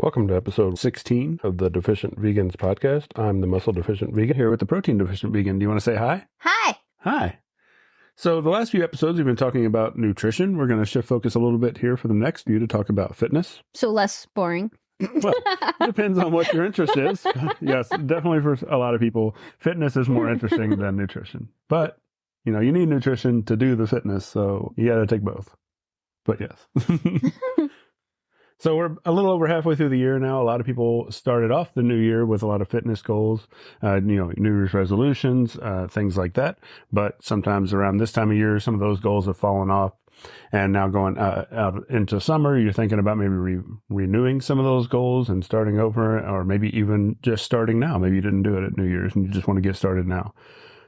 Welcome to episode 16 of the Deficient Vegans Podcast. I'm the muscle deficient vegan here with the protein deficient vegan. Do you want to say hi? Hi. Hi. So the last few episodes, we've been talking about nutrition. We're going to shift focus a little bit here for the next few to talk about fitness. So less boring. Well, it depends on what your interest is. Yes, definitely for a lot of people, fitness is more interesting than nutrition. But, you know, you need nutrition to do the fitness, so you got to take both. But yes. So we're a little over halfway through the year now. A lot of people started off the new year with a lot of fitness goals, New Year's resolutions, things like that. But sometimes around this time of year, some of those goals have fallen off. And now going out into summer, you're thinking about maybe renewing some of those goals and starting over, or maybe even just starting now. Maybe you didn't do it at New Year's and you just want to get started now.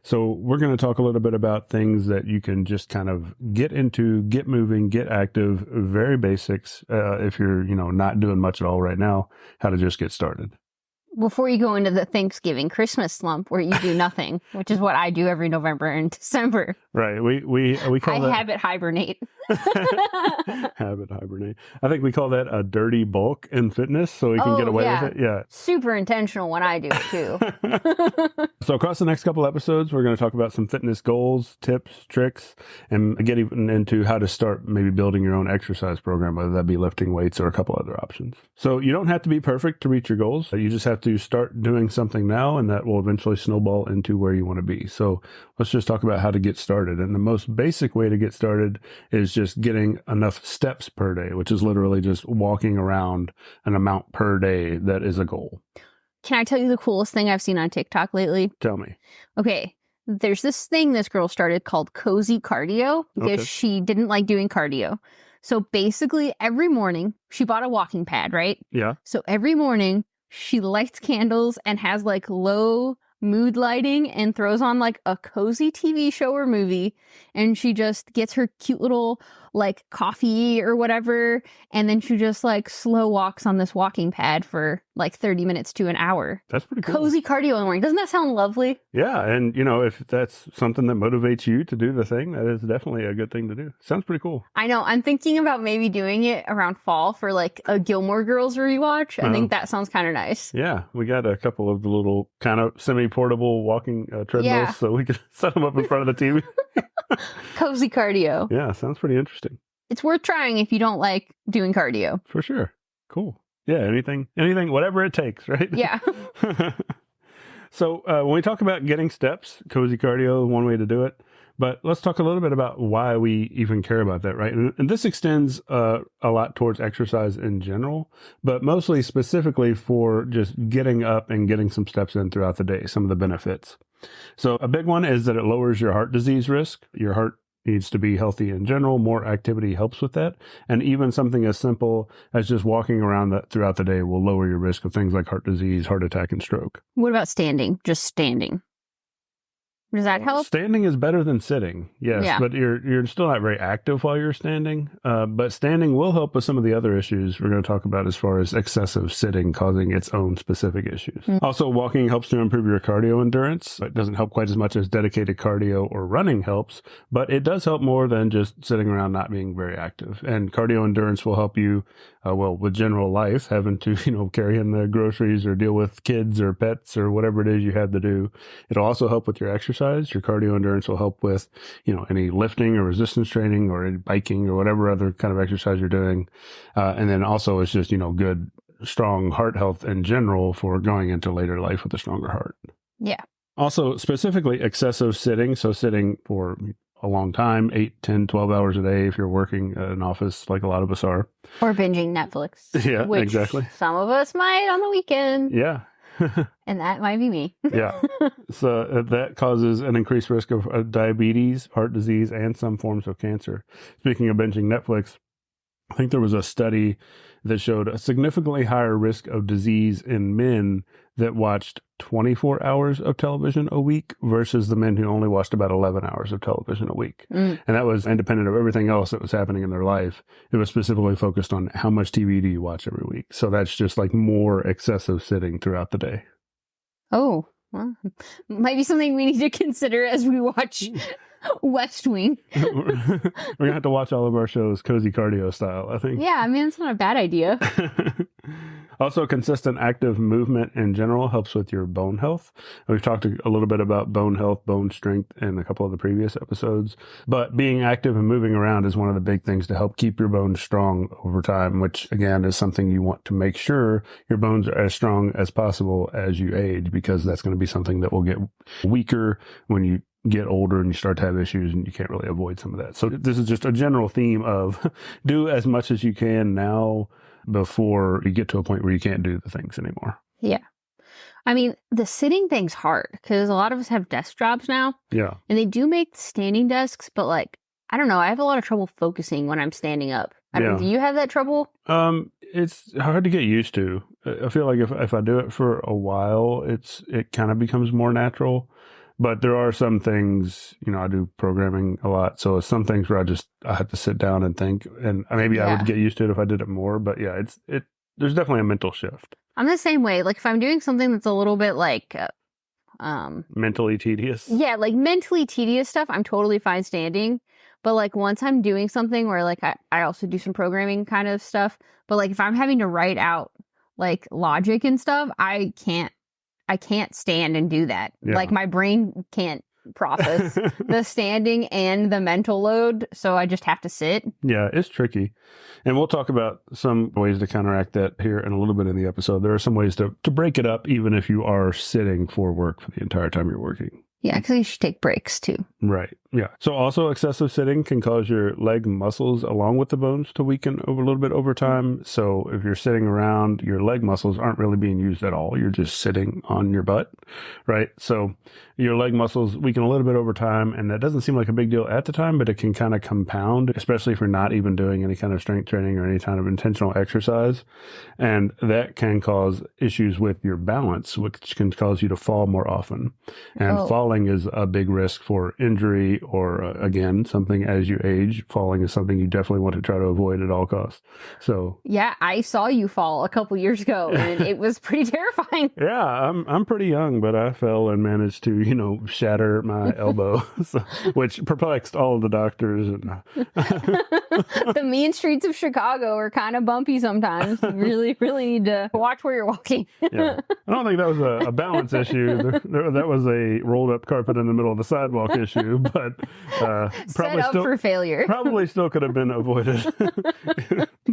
So we're going to talk a little bit about things that you can just kind of get into, get moving, get active, very basics. If you're, not doing much at all right now, how to just get started. Before you go into the Thanksgiving Christmas slump where you do nothing, which is what I do every November and December. Right. We call that habit hibernate. Habit hibernate. I think we call that a dirty bulk in fitness, so we can get away with it. Yeah. Super intentional when I do it too. So across the next couple episodes, we're going to talk about some fitness goals, tips, tricks, and get even into how to start maybe building your own exercise program, whether that be lifting weights or a couple other options. So you don't have to be perfect to reach your goals. You just have to start doing something now, and that will eventually snowball into where you want to be. So let's just talk about how to get started. And the most basic way to get started is just getting enough steps per day, which is literally just walking around an amount per day that is a goal. Can I tell you the coolest thing I've seen on TikTok lately? Tell me. Okay. There's this thing this girl started called cozy cardio because she didn't like doing cardio. So basically every morning she bought a walking pad, right? Yeah. So every morning she lights candles and has like low mood lighting and throws on like a cozy TV show or movie. And she just gets her cute little like coffee or whatever. And then she just like slow walks on this walking pad for like 30 minutes to an hour. That's pretty cool. Cozy cardio in the morning. Doesn't that sound lovely? Yeah. And, if that's something that motivates you to do the thing, that is definitely a good thing to do. Sounds pretty cool. I know. I'm thinking about maybe doing it around fall for like a Gilmore Girls rewatch. I think that sounds kind of nice. Yeah. We got a couple of the little kind of semi-portable walking treadmills, so we could set them up in front of the TV. Cozy cardio. Yeah. Sounds pretty interesting. It's worth trying if you don't like doing cardio. For sure. Cool. Yeah. Anything, whatever it takes, right? Yeah. So when we talk about getting steps, cozy cardio is one way to do it. But let's talk a little bit about why we even care about that, right? And this extends a lot towards exercise in general, but mostly specifically for just getting up and getting some steps in throughout the day, some of the benefits. So a big one is that it lowers your heart disease risk. Your heart needs to be healthy in general. More activity helps with that. And even something as simple as just walking around throughout the day will lower your risk of things like heart disease, heart attack, and stroke. What about standing? Just standing. Does that help? Standing is better than sitting, yes, but you're still not very active while you're standing. But standing will help with some of the other issues we're going to talk about as far as excessive sitting causing its own specific issues. Also, walking helps to improve your cardio endurance. It doesn't help quite as much as dedicated cardio or running helps, but it does help more than just sitting around not being very active. And cardio endurance will help you, with general life, having to, carry in the groceries or deal with kids or pets or whatever it is you have to do. It'll also help with your exercise. Your cardio endurance will help with, any lifting or resistance training or biking or whatever other kind of exercise you're doing. And then also it's just, good, strong heart health in general for going into later life with a stronger heart. Yeah. Also, specifically excessive sitting. So sitting for a long time, 8, 10, 12 hours a day if you're working at an office like a lot of us are. Or binging Netflix. Yeah, which exactly. Some of us might on the weekend. Yeah. And that might be me. Yeah. So that causes an increased risk of diabetes, heart disease, and some forms of cancer. Speaking of binging Netflix, I think there was a study that showed a significantly higher risk of disease in men that watched 24 hours of television a week versus the men who only watched about 11 hours of television a week. And that was independent of everything else that was happening in their life. It was specifically focused on how much TV do you watch every week. So that's just like more excessive sitting throughout the day. Oh, well, might be something we need to consider as we watch West Wing. We're going to have to watch all of our shows cozy cardio style, I think. Yeah, I mean, it's not a bad idea. Also, consistent active movement in general helps with your bone health. We've talked a little bit about bone health, bone strength in a couple of the previous episodes, but being active and moving around is one of the big things to help keep your bones strong over time, which again is something you want to make sure your bones are as strong as possible as you age, because that's going to be something that will get weaker when you get older and you start to have issues, and you can't really avoid some of that. So this is just a general theme of do as much as you can now before you get to a point where you can't do the things anymore. Yeah. I mean, the sitting thing's hard because a lot of us have desk jobs now. Yeah. And they do make standing desks, but like, I don't know. I have a lot of trouble focusing when I'm standing up. Do you have that trouble? It's hard to get used to. I feel like if I do it for a while, it kind of becomes more natural. But there are some things, I do programming a lot. So some things where I have to sit down and think, and maybe I would get used to it if I did it more. But yeah, there's definitely a mental shift. I'm the same way. Like if I'm doing something that's a little bit like, mentally tedious. Yeah. Like mentally tedious stuff, I'm totally fine standing. But like once I'm doing something where like I also do some programming kind of stuff, but like if I'm having to write out like logic and stuff, I can't stand and do that. Yeah. Like my brain can't process the standing and the mental load. So I just have to sit. Yeah, it's tricky. And we'll talk about some ways to counteract that here in a little bit in the episode. There are some ways to break it up, even if you are sitting for work for the entire time you're working. Yeah, because you should take breaks too. Right. Yeah. So also excessive sitting can cause your leg muscles along with the bones to weaken a little bit over time. So if you're sitting around, your leg muscles aren't really being used at all. You're just sitting on your butt, right? So your leg muscles weaken a little bit over time, and that doesn't seem like a big deal at the time, but it can kind of compound, especially if you're not even doing any kind of strength training or any kind of intentional exercise. And that can cause issues with your balance, which can cause you to fall more often. And falling is a big risk for injury or, again, something as you age. Falling is something you definitely want to try to avoid at all costs. So yeah, I saw you fall a couple years ago, and it was pretty terrifying. Yeah, I'm pretty young, but I fell and managed to, shatter my elbow, which perplexed all of the doctors. And the mean streets of Chicago are kind of bumpy sometimes. You really, really need to watch where you're walking. Yeah, I don't think that was a balance issue. That was a rolled up carpet in the middle of the sidewalk issue, but probably set up for failure. Probably still could have been avoided.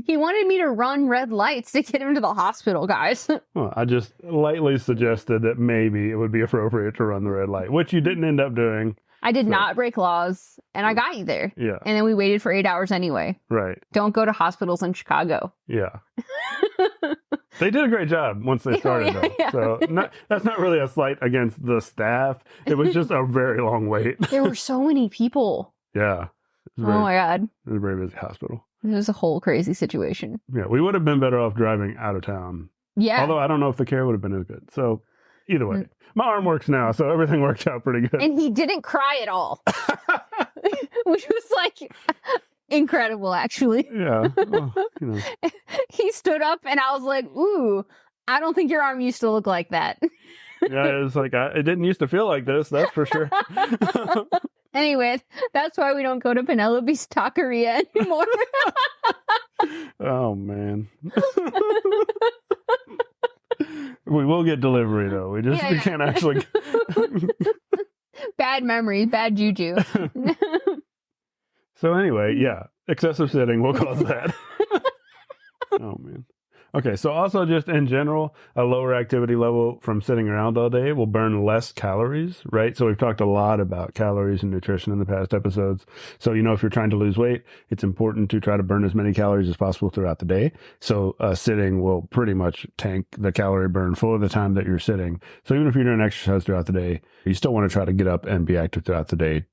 He wanted me to run red lights to get him to the hospital, guys. Well, I just lightly suggested that maybe it would be appropriate to run the red light, which you didn't end up doing. I did not break laws, and I got you there. Yeah. And then we waited for 8 hours anyway. Right. Don't go to hospitals in Chicago. Yeah. They did a great job once they started, though. Yeah. So that's not really a slight against the staff. It was just a very long wait. There were so many people. Yeah. Oh, my God. It was a very busy hospital. It was a whole crazy situation. Yeah, we would have been better off driving out of town. Yeah. Although I don't know if the care would have been as good. So either way, my arm works now, so everything worked out pretty good. And he didn't cry at all, which was like incredible, actually. Yeah. Well, He stood up and I was like, ooh, I don't think your arm used to look like that. Yeah, it's like, it didn't used to feel like this, that's for sure. Anyway, that's why we don't go to Penelope's Taqueria anymore. Oh, man. We will get delivery, though. We can't actually. Bad memories, bad juju. So anyway, yeah, excessive sitting will cause that. Oh, man. Okay, so also just in general, a lower activity level from sitting around all day will burn less calories, right? So we've talked a lot about calories and nutrition in the past episodes. So, if you're trying to lose weight, it's important to try to burn as many calories as possible throughout the day. So sitting will pretty much tank the calorie burn for the time that you're sitting. So even if you're doing exercise throughout the day, you still want to try to get up and be active throughout the day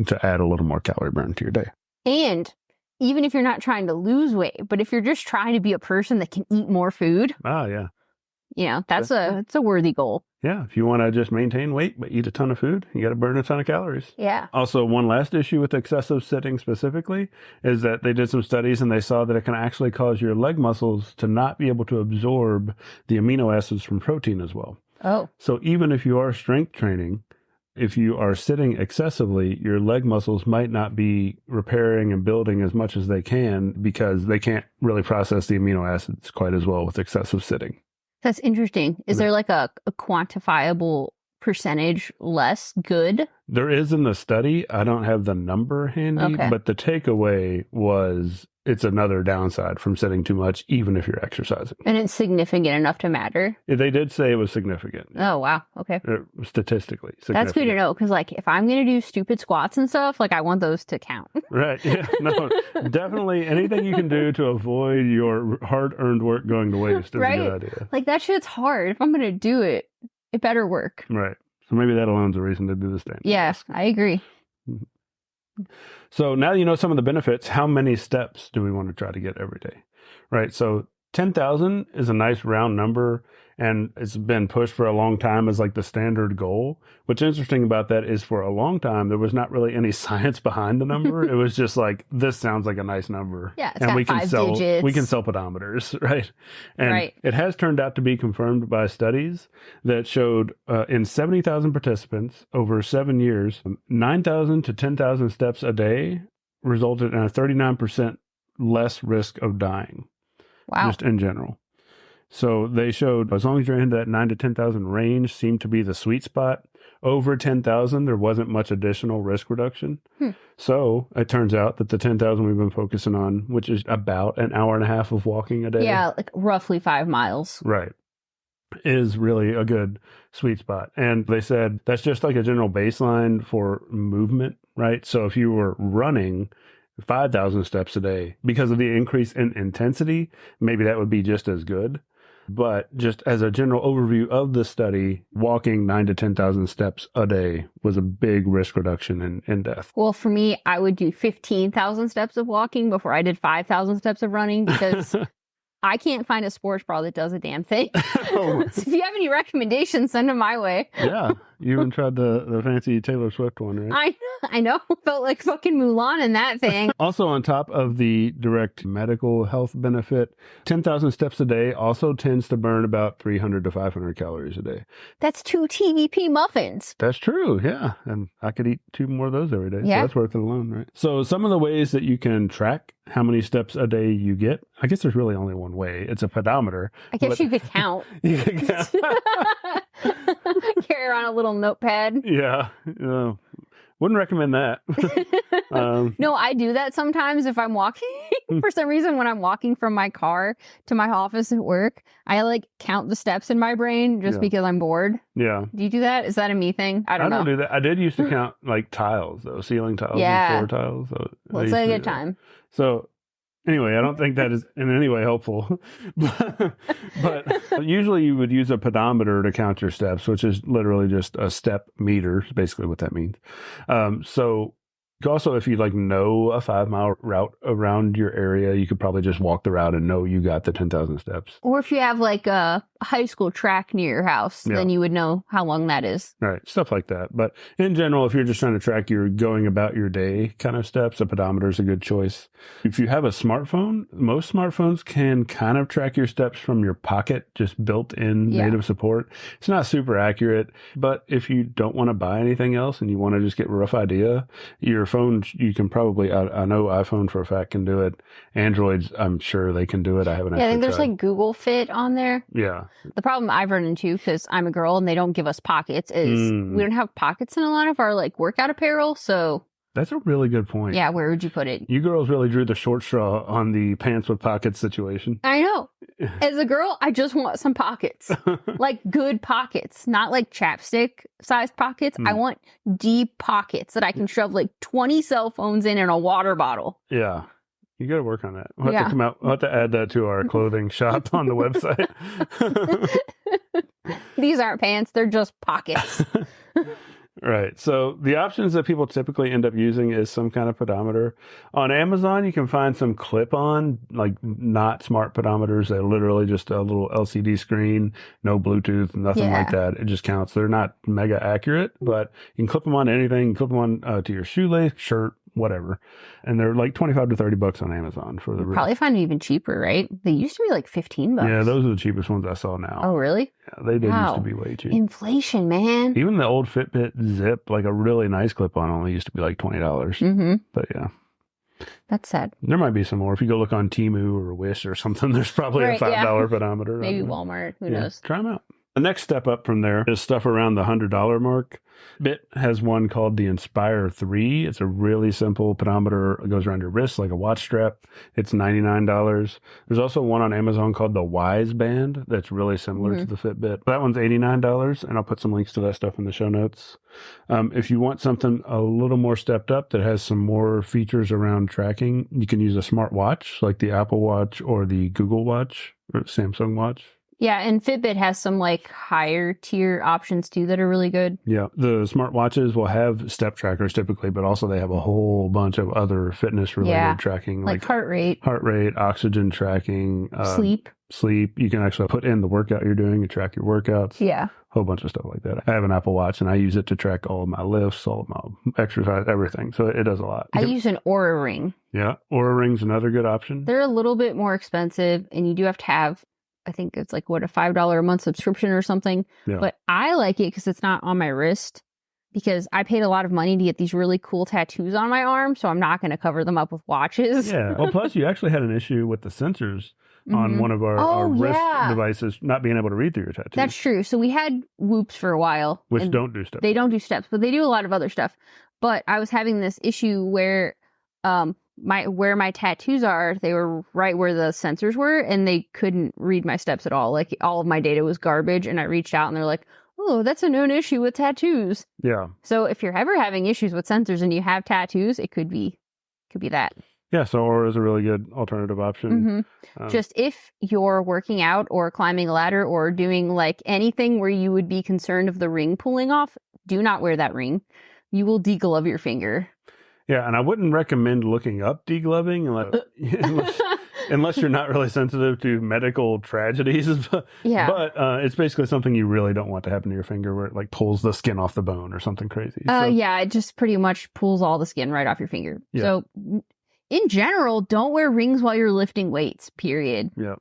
to add a little more calorie burn to your day. And even if you're not trying to lose weight, but if you're just trying to be a person that can eat more food. Oh, yeah. That's a worthy goal. Yeah. If you want to just maintain weight, but eat a ton of food, you got to burn a ton of calories. Yeah. Also, one last issue with excessive sitting specifically is that they did some studies and they saw that it can actually cause your leg muscles to not be able to absorb the amino acids from protein as well. Oh. So even if you are strength training, if you are sitting excessively, your leg muscles might not be repairing and building as much as they can because they can't really process the amino acids quite as well with excessive sitting. That's interesting. Is there like a quantifiable percentage less good? There is in the study. I don't have the number handy, but the takeaway was it's another downside from sitting too much, even if you're exercising. And it's significant enough to matter? They did say it was significant. Oh, wow. Okay. Statistically significant. That's good to know, because like if I'm going to do stupid squats and stuff, like I want those to count. Right. Yeah. No, definitely anything you can do to avoid your hard-earned work going to waste is a good idea. Like that shit's hard. If I'm going to do it, it better work. Right. So maybe that alone's a reason to do the stand. Yeah, I agree. So now you know some of the benefits. How many steps do we want to try to get every day? Right. So 10,000 is a nice round number, and it's been pushed for a long time as like the standard goal. What's interesting about that is for a long time, there was not really any science behind the number. It was just like, this sounds like a nice number. Yeah, it's got 5 digits. We can sell pedometers, right? And it has turned out to be confirmed by studies that showed in 70,000 participants over 7 years, 9,000 to 10,000 steps a day resulted in a 39% less risk of dying. Wow. Just in general. So they showed as long as you're in that 9 to 10,000 range seemed to be the sweet spot. Over 10,000, there wasn't much additional risk reduction. So it turns out that the 10,000 we've been focusing on, which is about an hour and a half of walking a day. Yeah, like roughly 5 miles. Right. Is really a good sweet spot. And they said that's just like a general baseline for movement, right? So if you were running 5,000 steps a day, because of the increase in intensity, maybe that would be just as good. But just as a general overview of the study, walking 9 to 10,000 steps a day was a big risk reduction in death. Well, for me, I would do 15,000 steps of walking before I did 5,000 steps of running, because I can't find a sports bra that does a damn thing. So if you have any recommendations, send them my way. Yeah. You even tried the fancy Taylor Swift one, right? I know. Felt like fucking Mulan in that thing. Also, on top of the direct medical health benefit, 10,000 steps a day also tends to burn about 300 to 500 calories a day. That's 2 TVP muffins. That's true, yeah. And I could eat 2 more of those every day. Yeah. So that's worth it alone, right? So some of the ways that you can track how many steps a day you get, I guess there's really only one way. It's a pedometer. I guess you could count. You could count. Carry around a little notepad. Yeah. Wouldn't recommend that. No, I do that sometimes if I'm walking. For some reason, when I'm walking from my car to my office at work, I like count the steps in my brain just because I'm bored. Yeah. Do you do that? Is that a me thing? I don't know. I don't do that. I did used to count like tiles, though, ceiling tiles and floor tiles. So well, it's a good time. So anyway, I don't think that is in any way helpful. but usually you would use a pedometer to count your steps, which is literally just a step meter, is basically what that means. So also, if you like know a 5-mile route around your area, you could probably just walk the route and know you got the 10,000 steps. Or if you have like a high school track near your house, then you would know how long that is. Right, stuff like that. But in general, if you're just trying to track your going about your day kind of steps, a pedometer is a good choice. If you have a smartphone, most smartphones can kind of track your steps from your pocket, just built-in native support. It's not super accurate, but if you don't want to buy anything else and you want to just get a rough idea, your phone, you can probably, I know iPhone for a fact can do it. Androids, I'm sure they can do it. I haven't actually I think there's tried. like Google Fit on there. Yeah. The problem I've run into, because I'm a girl and they don't give us pockets, is we don't have pockets in a lot of our like workout apparel. So that's a really good point. Yeah, where would you put it? You girls really drew the short straw on the pants with pockets situation. I know. As a girl, I just want some pockets. Like good pockets, not like chapstick sized pockets. I want deep pockets that I can shove like 20 cell phones in and a water bottle. Yeah. You got to work on that. We'll have to come out. We'll have to add that to our clothing shop on the website. These aren't pants. They're just pockets. Right. So the options that people typically end up using is some kind of pedometer. On Amazon, you can find some clip-on, like not smart pedometers. They're literally just a little LCD screen, no Bluetooth, nothing like that. It just counts. They're not mega accurate, but you can clip them on anything. You can clip them on to your shoelace, shirt, whatever. And they're like 25 to 30 bucks on Amazon for the You'll probably find it even cheaper, right? They used to be like 15 bucks. Yeah, those are the cheapest ones I saw now. Oh, really? Yeah, they did used to be way cheap. Inflation, man. Even the old Fitbit Zip, like a really nice clip-on, only used to be like $20. Mm-hmm. But yeah. That's sad. There might be some more. If you go look on Temu or Wish or something, there's probably a $5 pedometer. Maybe Walmart. Who knows? Try them out. The next step up from there is stuff around the $100 mark. Bit has one called the Inspire 3. It's a really simple pedometer. It goes around your wrist like a watch strap. It's $99. There's also one on Amazon called the Wise Band that's really similar to the Fitbit. That one's $89, and I'll put some links to that stuff in the show notes. If you want something a little more stepped up that has some more features around tracking, you can use a smart watch like the Apple Watch or the Google Watch or Samsung Watch. Yeah, and Fitbit has some like higher tier options too that are really good. Yeah, the smart watches will have step trackers typically, but also they have a whole bunch of other fitness related tracking like heart rate, oxygen tracking, sleep. You can actually put in the workout you're doing and track your workouts. Yeah, a whole bunch of stuff like that. I have an Apple Watch and I use it to track all of my lifts, all of my exercise, everything. So it does a lot. I use an Oura Ring. Yeah, Oura Ring's another good option. They're a little bit more expensive, and you do have to have, I think it's like, what, a $5 a month subscription or something. Yeah. But I like it because it's not on my wrist, because I paid a lot of money to get these really cool tattoos on my arm. So I'm not going to cover them up with watches. Yeah. Well, plus you actually had an issue with the sensors on one of our wrist devices not being able to read through your tattoos. That's true. So we had Whoops for a while. Which don't do steps. They don't do steps, but they do a lot of other stuff. But I was having this issue where where my tattoos are, they were right where the sensors were, and they couldn't read my steps at all. Like, all of my data was garbage, and I reached out and they're like, oh, that's a known issue with tattoos. Yeah. So if you're ever having issues with sensors and you have tattoos, it could be that. Yeah, so Oura is a really good alternative option. Just if you're working out or climbing a ladder or doing like anything where you would be concerned of the ring pulling off, do not wear that ring. You will deglove your finger. Yeah, and I wouldn't recommend looking up degloving unless you're not really sensitive to medical tragedies. But it's basically something you really don't want to happen to your finger, where it like pulls the skin off the bone or something crazy. Yeah, it just pretty much pulls all the skin right off your finger. Yeah. So in general, don't wear rings while you're lifting weights, period. Yeah.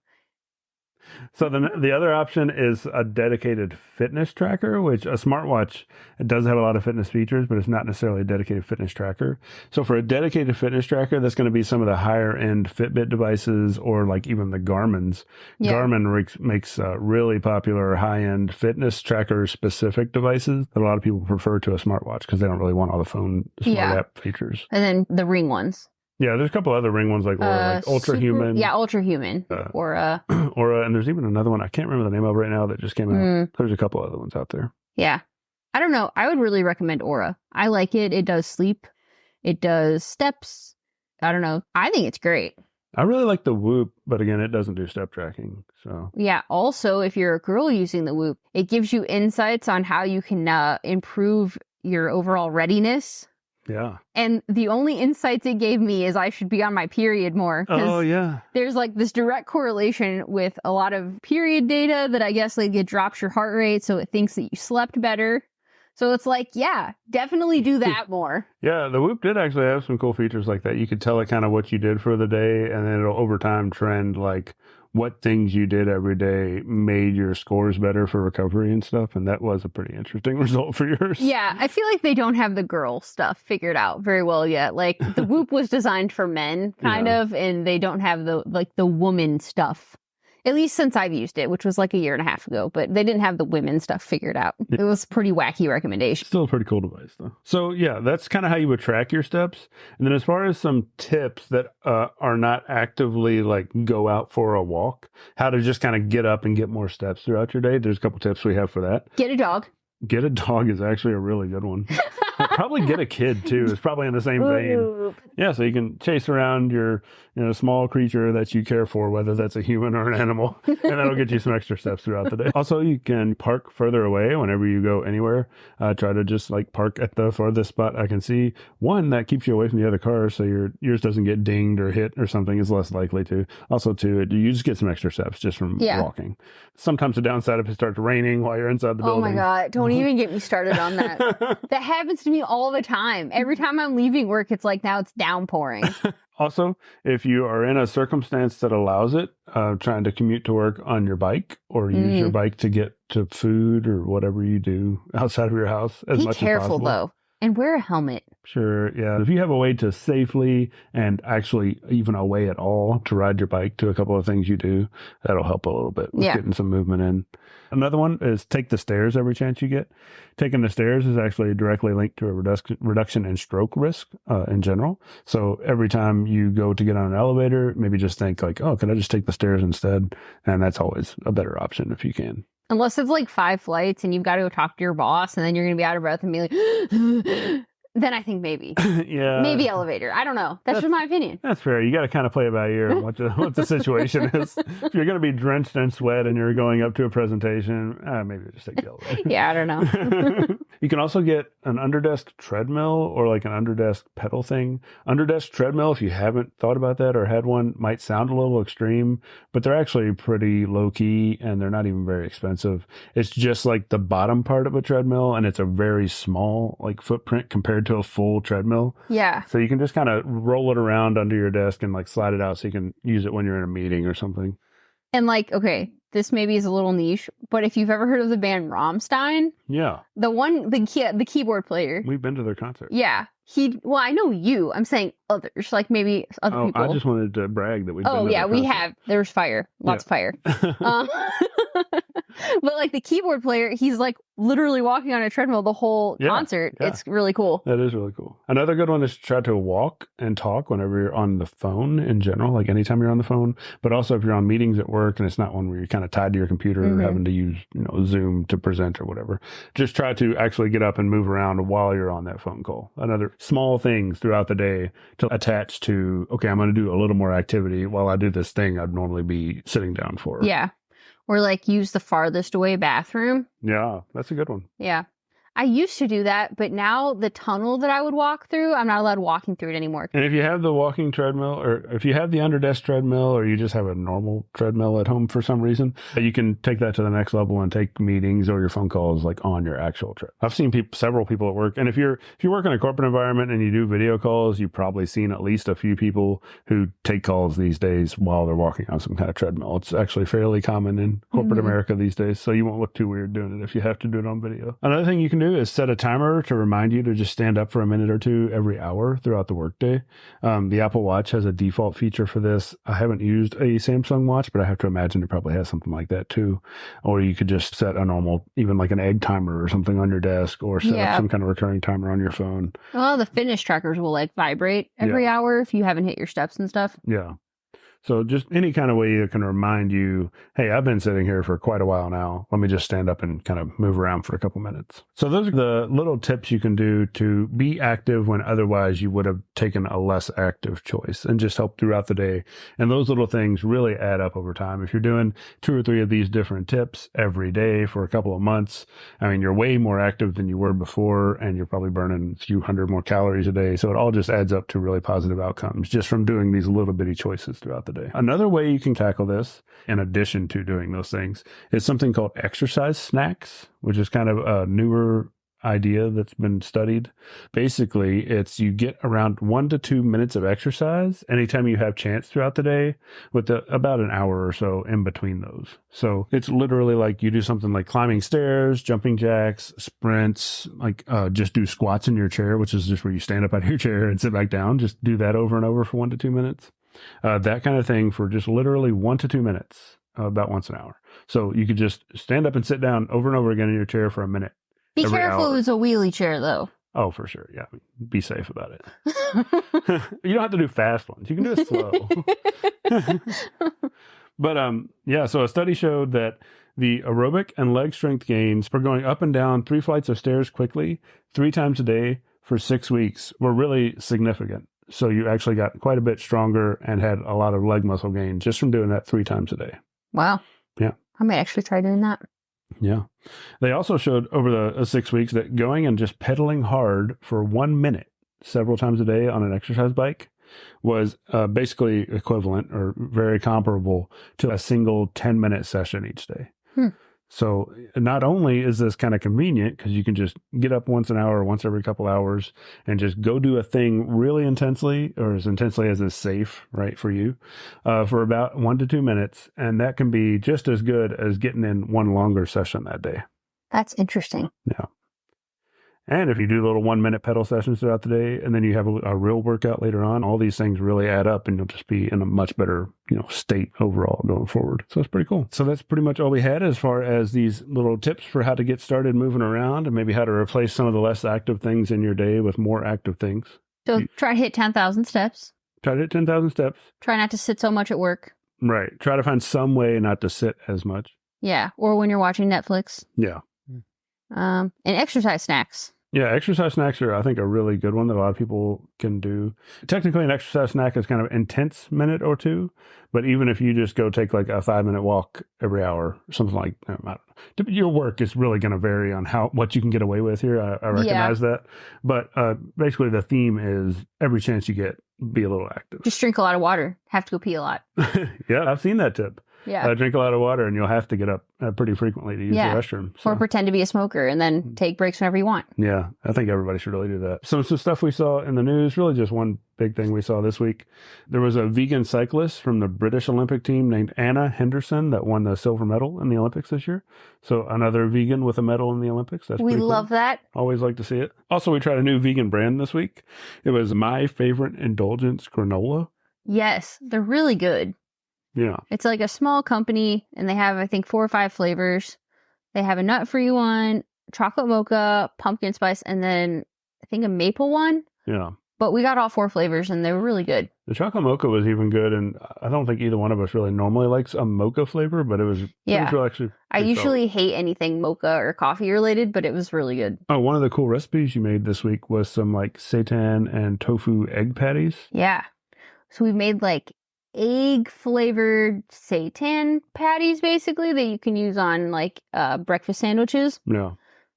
So the other option is a dedicated fitness tracker, which a smartwatch, it does have a lot of fitness features, but it's not necessarily a dedicated fitness tracker. So for a dedicated fitness tracker, that's going to be some of the higher end Fitbit devices, or like even the Garmin's. Yeah. Garmin makes really popular high end fitness tracker specific devices that a lot of people prefer to a smartwatch because they don't really want all the phone smart app features. And then the Ring ones. Yeah, there's a couple other Ring ones like Oura, like Ultrahuman. Ultrahuman. Oura. Oura, and there's even another one I can't remember the name of right now that just came out. There's a couple other ones out there. Yeah. I don't know. I would really recommend Oura. I like it. It does sleep. It does steps. I don't know. I think it's great. I really like the Whoop, but again, it doesn't do step tracking. So yeah. Also, if you're a girl using the Whoop, it gives you insights on how you can improve your overall readiness. Yeah. And the only insights it gave me is I should be on my period more. Oh, yeah. There's like this direct correlation with a lot of period data that I guess like it drops your heart rate, so it thinks that you slept better. So it's like, yeah, definitely do that more. Yeah, the Whoop did actually have some cool features like that. You could tell it kind of what you did for the day, and then it'll over time trend like what things you did every day made your scores better for recovery and stuff. And that was a pretty interesting result for yours. Yeah, I feel like they don't have the girl stuff figured out very well yet. Like the Whoop was designed for men kind of, and they don't have the woman stuff. At least since I've used it, which was like a year and a half ago, but they didn't have the women stuff figured out. It was a pretty wacky recommendation. Still a pretty cool device, though. So, yeah, that's kind of how you would track your steps. And then as far as some tips that are not actively like go out for a walk, how to just kind of get up and get more steps throughout your day, there's a couple tips we have for that. Get a dog. Get a dog is actually a really good one. Probably get a kid, too. It's probably in the same vein. Yeah, so you can chase around your small creature that you care for, whether that's a human or an animal, and that'll get you some extra steps throughout the day. Also, you can park further away whenever you go anywhere. Try to just like park at the farthest spot I can see. One, that keeps you away from the other cars, so yours doesn't get dinged or hit or something. Is less likely to. Also, too, you just get some extra steps just from walking. Sometimes the downside if it starts raining while you're inside the building. Oh my God, don't even get me started on that. That happens to me all the time. Every time I'm leaving work, it's like now it's downpouring. Also, if you are in a circumstance that allows it, trying to commute to work on your bike or use your bike to get to food or whatever you do outside of your house as much as possible. Be careful, though, and wear a helmet. Sure, yeah. If you have a way to safely and actually even a way at all to ride your bike to a couple of things you do, that'll help a little bit with getting some movement in. Another one is take the stairs every chance you get. Taking the stairs is actually directly linked to a reduction in stroke risk in general. So every time you go to get on an elevator, maybe just think like, oh, could I just take the stairs instead? And that's always a better option if you can. Unless it's like 5 flights and you've got to go talk to your boss and then you're going to be out of breath and be like, then I think maybe. Yeah. Maybe elevator. I don't know. That's just my opinion. That's fair. You got to kind of play it by ear and what the situation is. If you're going to be drenched in sweat and you're going up to a presentation, maybe just take the elevator. Yeah, I don't know. You can also get an underdesk treadmill or like an underdesk pedal thing. Underdesk treadmill, if you haven't thought about that or had one, might sound a little extreme, but they're actually pretty low key and they're not even very expensive. It's just like the bottom part of a treadmill and it's a very small like footprint compared to a full treadmill. Yeah. So you can just kind of roll it around under your desk and like slide it out so you can use it when you're in a meeting or something. And like, okay, this maybe is a little niche, but if you've ever heard of the band Rammstein, yeah, the keyboard player, we've been to their concert. Yeah, well, I know you. I'm saying others, like maybe other people. I just wanted to brag that we've. Oh been to yeah, their we concert. have. There's fire, lots of fire. But like the keyboard player, he's like literally walking on a treadmill the whole concert. Yeah. It's really cool. That is really cool. Another good one is to try to walk and talk whenever you're on the phone in general, like anytime you're on the phone, but also if you're on meetings at work and it's not one where you're kind of tied to your computer or having to use, Zoom to present or whatever. Just try to actually get up and move around while you're on that phone call. Another small things throughout the day to attach to, okay, I'm going to do a little more activity while I do this thing I'd normally be sitting down for. Yeah. Or like use the farthest away bathroom. Yeah, that's a good one. Yeah. I used to do that, but now the tunnel that I would walk through, I'm not allowed walking through it anymore. And if you have the walking treadmill, or if you have the underdesk treadmill, or you just have a normal treadmill at home for some reason, you can take that to the next level and take meetings or your phone calls like on your actual tread. I've seen several people at work, and if you work in a corporate environment and you do video calls, you've probably seen at least a few people who take calls these days while they're walking on some kind of treadmill. It's actually fairly common in corporate America these days, so you won't look too weird doing it if you have to do it on video. Another thing you can do is set a timer to remind you to just stand up for a minute or two every hour throughout the workday. The Apple Watch has a default feature for this. I haven't used a Samsung watch, but I have to imagine it probably has something like that too. Or you could just set a normal, even like an egg timer or something on your desk, or set up some kind of recurring timer on your phone. Well, the fitness trackers will like vibrate every hour if you haven't hit your steps and stuff. Yeah. So just any kind of way that can remind you, hey, I've been sitting here for quite a while now. Let me just stand up and kind of move around for a couple minutes. So those are the little tips you can do to be active when otherwise you would have taken a less active choice, and just help throughout the day. And those little things really add up over time. If you're doing 2 or 3 of these different tips every day for a couple of months, I mean, you're way more active than you were before, and you're probably burning a few hundred more calories a day. So it all just adds up to really positive outcomes just from doing these little bitty choices throughout the day. Another way you can tackle this, in addition to doing those things, is something called exercise snacks, which is kind of a newer idea that's been studied. Basically, it's you get around 1 to 2 minutes of exercise anytime you have chance throughout the day, with about an hour or so in between those. So it's literally like you do something like climbing stairs, jumping jacks, sprints, like just do squats in your chair, which is just where you stand up out of your chair and sit back down. Just do that over and over for 1 to 2 minutes. That kind of thing for just literally 1 to 2 minutes, about once an hour. So you could just stand up and sit down over and over again in your chair for a minute. Be careful with a wheelie chair, though. Oh, for sure. Yeah. Be safe about it. You don't have to do fast ones. You can do it slow. But so a study showed that the aerobic and leg strength gains for going up and down 3 flights of stairs quickly 3 times a day for 6 weeks were really significant. So you actually got quite a bit stronger and had a lot of leg muscle gain just from doing that 3 times a day. Wow. Yeah. I might actually try doing that. Yeah. They also showed over the 6 weeks that going and just pedaling hard for 1 minute several times a day on an exercise bike was basically equivalent or very comparable to a single 10-minute session each day. So not only is this kind of convenient because you can just get up once an hour, once every couple hours, and just go do a thing really intensely, or as intensely as is safe, right, for you, for about 1 to 2 minutes. And that can be just as good as getting in one longer session that day. That's interesting. Yeah. And if you do little 1-minute pedal sessions throughout the day, and then you have a real workout later on, all these things really add up, and you'll just be in a much better, state overall going forward. So it's pretty cool. So that's pretty much all we had as far as these little tips for how to get started moving around, and maybe how to replace some of the less active things in your day with more active things. So try to hit 10,000 steps. Try to hit 10,000 steps. Try not to sit so much at work. Right. Try to find some way not to sit as much. Yeah. Or when you're watching Netflix. Yeah. And exercise snacks. Yeah, exercise snacks are, I think, a really good one that a lot of people can do. Technically, an exercise snack is kind of intense minute or two, but even if you just go take like a 5-minute walk every hour, something like I don't know, your work is really going to vary on what you can get away with here. I recognize that, but basically the theme is every chance you get, be a little active. Just drink a lot of water. Have to go pee a lot. Yeah, I've seen that tip. Yeah. Drink a lot of water, and you'll have to get up pretty frequently to use the restroom. So. Or pretend to be a smoker and then take breaks whenever you want. Yeah, I think everybody should really do that. Some stuff we saw in the news, really just one big thing we saw this week. There was a vegan cyclist from the British Olympic team named Anna Henderson that won the silver medal in the Olympics this year. So another vegan with a medal in the Olympics. That's we love that. Always like to see it. Also, we tried a new vegan brand this week. It was My Favorite Indulgence Granola. Yes, they're really good. Yeah. It's like a small company, and they have, I think, 4 or 5 flavors. They have a nut-free one, chocolate mocha, pumpkin spice, and then I think a maple one. Yeah. But we got all 4 flavors, and they were really good. The chocolate mocha was even good, and I don't think either one of us really normally likes a mocha flavor, but it was really actually. I usually hate anything mocha or coffee related, but it was really good. Oh, one of the cool recipes you made this week was some like seitan and tofu egg patties. Yeah. So we made like egg flavored seitan patties basically that you can use on like breakfast sandwiches. Yeah.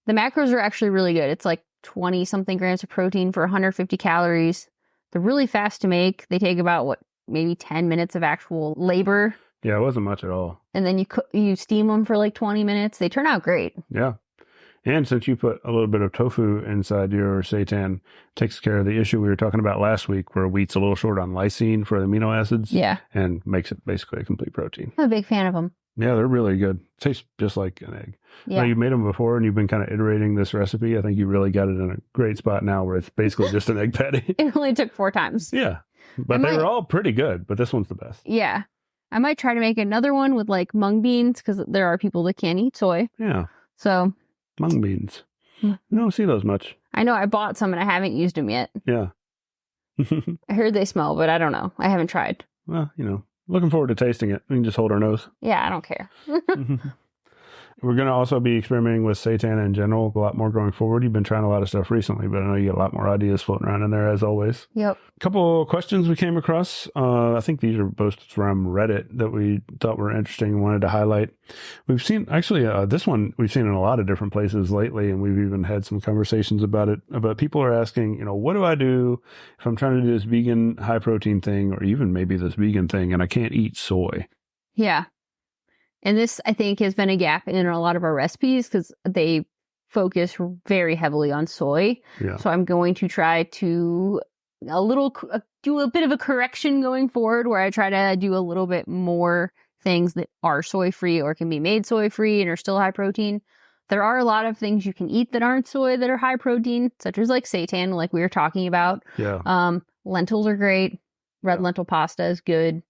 The macros are actually really good. It's like 20 something grams of protein for 150 calories. They're really fast to make. They take about maybe 10 minutes of actual labor. Yeah, it wasn't much at all. And then you steam them for like 20 minutes. They turn out great. Yeah. And since you put a little bit of tofu inside your seitan, it takes care of the issue we were talking about last week where wheat's a little short on lysine for the amino acids. Yeah. And makes it basically a complete protein. I'm a big fan of them. Yeah, they're really good. Tastes just like an egg. Yeah. Now, you've made them before and you've been kind of iterating this recipe. I think you really got it in a great spot now where it's basically just an egg patty. It only took 4 times. Yeah. But they were all pretty good, but this one's the best. Yeah. I might try to make another one with like mung beans because there are people that can't eat soy. Yeah. So. Mung beans. You don't see those much. I know I bought some and I haven't used them yet. Yeah. I heard they smell, but I don't know. I haven't tried. Well, looking forward to tasting it. We can just hold our nose. Yeah, I don't care. We're going to also be experimenting with seitan in general a lot more going forward. You've been trying a lot of stuff recently, but I know you got a lot more ideas floating around in there as always. Yep. A couple of questions we came across. I think these are posts from Reddit that we thought were interesting and wanted to highlight. We've seen, actually, this one we've seen in a lot of different places lately, and we've even had some conversations about it. But people are asking, what do I do if I'm trying to do this vegan high protein thing, or even maybe this vegan thing, and I can't eat soy? Yeah. And this, I think, has been a gap in a lot of our recipes because they focus very heavily on soy. Yeah. So I'm going to try to do a bit of a correction going forward where I try to do a little bit more things that are soy-free or can be made soy-free and are still high protein. There are a lot of things you can eat that aren't soy that are high protein, such as like seitan, like we were talking about. Yeah. Lentils are great. Red lentil pasta is good.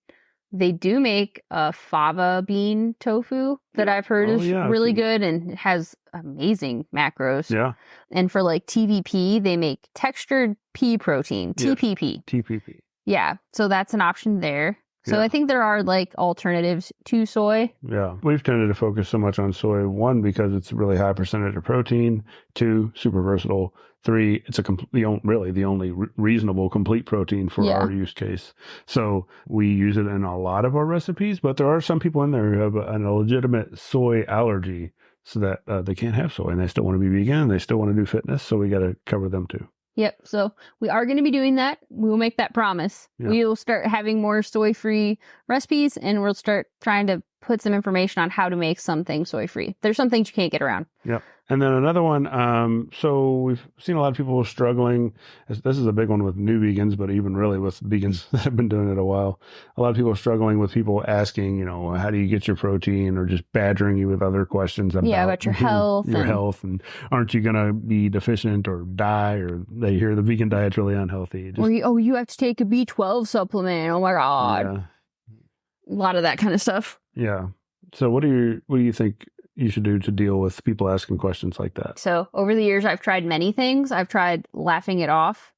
They do make a fava bean tofu that I've heard is really good and has amazing macros. Yeah. And for like TVP, they make textured pea protein, TPP. TPP. Yeah. So that's an option there. So I think there are like alternatives to soy. Yeah. We've tended to focus so much on soy, 1, because it's a really high percentage of protein, 2, super versatile, 3, it's the only reasonable complete protein for our use case. So we use it in a lot of our recipes, but there are some people in there who have a legitimate soy allergy so that they can't have soy and they still want to be vegan and they still want to do fitness. So we got to cover them too. Yep. So we are going to be doing that. We will make that promise. Yeah. We will start having more soy-free recipes and we'll start trying to put some information on how to make something soy-free. There's some things you can't get around. Yep. And then another one, so we've seen a lot of people struggling. This is a big one with new vegans, but even really with vegans that have been doing it a while. A lot of people are struggling with people asking, how do you get your protein, or just badgering you with other questions about your health. And aren't you going to be deficient or die, or they hear the vegan diet's really unhealthy. Or you have to take a B12 supplement. Oh my God. Yeah. A lot of that kind of stuff. Yeah. So what do you think you should do to deal with people asking questions like that? So over the years, I've tried many things. I've tried laughing it off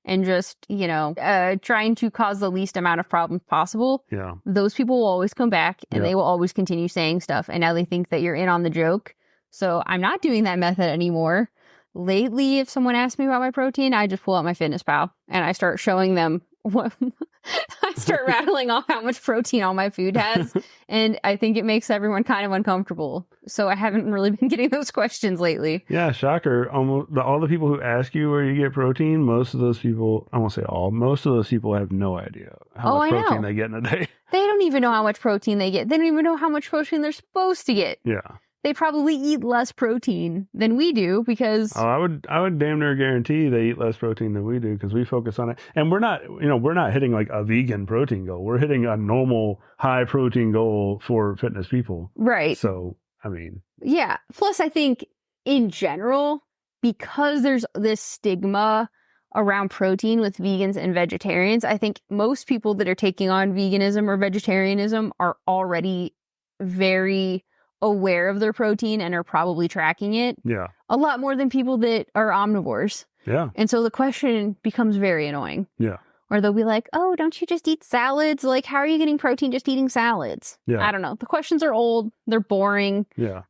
and just, trying to cause the least amount of problems possible. Yeah. Those people will always come back and they will always continue saying stuff. And now they think that you're in on the joke. So I'm not doing that method anymore. Lately, if someone asks me about my protein, I just pull out my FitnessPal and I start showing them I start rattling off how much protein all my food has. And I think it makes everyone kind of uncomfortable. So I haven't really been getting those questions lately. Yeah, shocker. Almost all the people who ask you where you get protein, most of those people, I won't say all, most of those people have no idea how much protein they get in a day. They don't even know how much protein they get. They don't even know how much protein they're supposed to get. Yeah. They probably eat less protein than we do because... Oh, I would damn near guarantee they eat less protein than we do, because we focus on it. And we're not hitting like a vegan protein goal. We're hitting a normal high protein goal for fitness people. Right. So, I mean... Yeah. Plus, I think in general, because there's this stigma around protein with vegans and vegetarians, I think most people that are taking on veganism or vegetarianism are already very aware of their protein and are probably tracking it. Yeah. A lot more than people that are omnivores. Yeah. And so the question becomes very annoying. Yeah. Or they'll be like, oh, don't you just eat salads? Like, how are you getting protein just eating salads? Yeah. I don't know. The questions are old. They're boring. Yeah.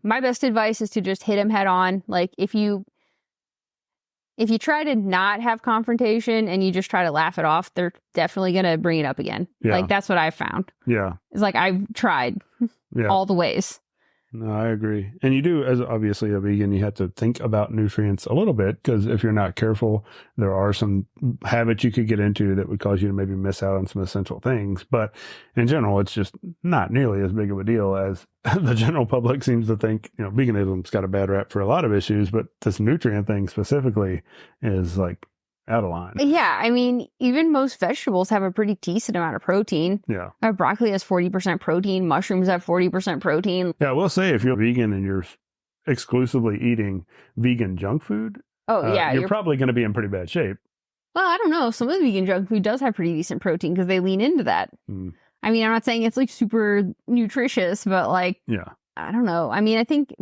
My best advice is to just hit them head on. Like, if you try to not have confrontation and you just try to laugh it off, they're definitely going to bring it up again. Yeah. Like, that's what I've found. Yeah. It's like, I've tried all the ways. No, I agree. And you do, as obviously a vegan, you have to think about nutrients a little bit, because if you're not careful, there are some habits you could get into that would cause you to maybe miss out on some essential things. But in general, it's just not nearly as big of a deal as the general public seems to think. Veganism's got a bad rap for a lot of issues, but this nutrient thing specifically is like out of line. Yeah, I mean, even most vegetables have a pretty decent amount of protein. Yeah. Broccoli has 40% protein. Mushrooms have 40% protein. Yeah, I will say, if you're vegan and you're exclusively eating vegan junk food, you're probably going to be in pretty bad shape. Well, I don't know. Some of the vegan junk food does have pretty decent protein because they lean into that. Mm. I mean, I'm not saying it's like super nutritious, but like, I don't know. I mean, I think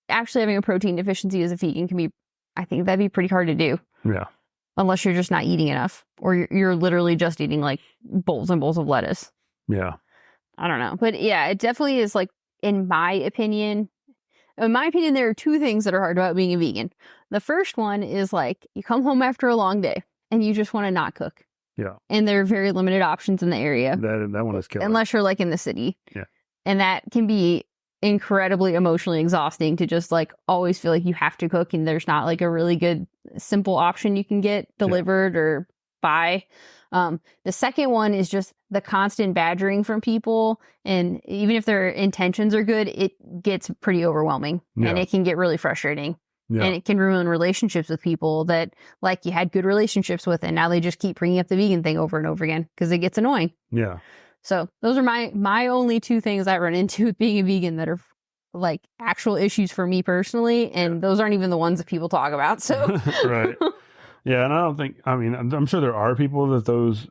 actually having a protein deficiency as a vegan I think that'd be pretty hard to do. Yeah. Unless you're just not eating enough, or you're literally just eating like bowls and bowls of lettuce. Yeah. I don't know. But yeah, it definitely is like, in my opinion, there are two things that are hard about being a vegan. The first one is like, you come home after a long day and you just want to not cook. Yeah. And there are very limited options in the area. That one is killer. Unless you're like in the city. Yeah. And that can be incredibly emotionally exhausting to just like always feel like you have to cook and there's not like a really good simple option you can get delivered or buy. The second one is just the constant badgering from people, and even if their intentions are good, it gets pretty overwhelming and it can get really frustrating. And it can ruin relationships with people that like you had good relationships with, and now they just keep bringing up the vegan thing over and over again because it gets annoying. Yeah. So those are my only two things I run into with being a vegan that are like actual issues for me personally. And those aren't even the ones that people talk about. So right. Yeah. And I'm sure there are people that those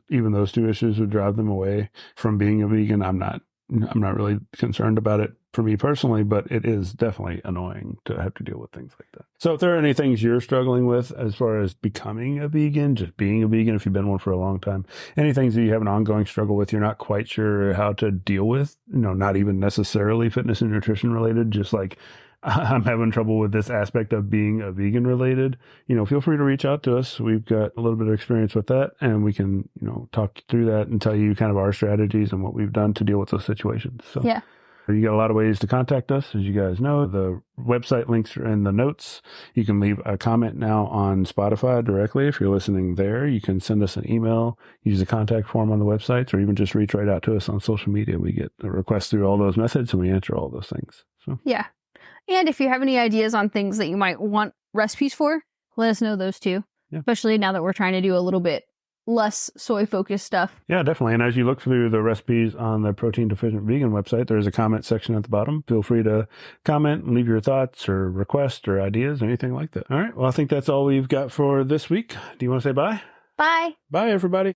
two issues would drive them away from being a vegan. I'm not really concerned about it for me personally, but it is definitely annoying to have to deal with things like that. So if there are any things you're struggling with as far as becoming a vegan, just being a vegan, if you've been one for a long time, any things that you have an ongoing struggle with, you're not quite sure how to deal with, not even necessarily fitness and nutrition related, just like I'm having trouble with this aspect of being a vegan related, feel free to reach out to us. We've got a little bit of experience with that, and we can, talk through that and tell you kind of our strategies and what we've done to deal with those situations. So yeah. You got a lot of ways to contact us, as you guys know. The website links are in the notes. You can leave a comment now on Spotify directly if you're listening there. You can send us an email, use the contact form on the websites, or even just reach right out to us on social media. We get a request through all those methods, and we answer all those things. So Yeah. And if you have any ideas on things that you might want recipes for, let us know those too. Yeah. Especially now that we're trying to do a little bit less soy-focused stuff. Yeah, definitely. And as you look through the recipes on the Protein Deficient Vegan website, there's a comment section at the bottom. Feel free to comment and leave your thoughts or requests or ideas, anything like that. All right. Well, I think that's all we've got for this week. Do you want to say bye? Bye. Bye, everybody.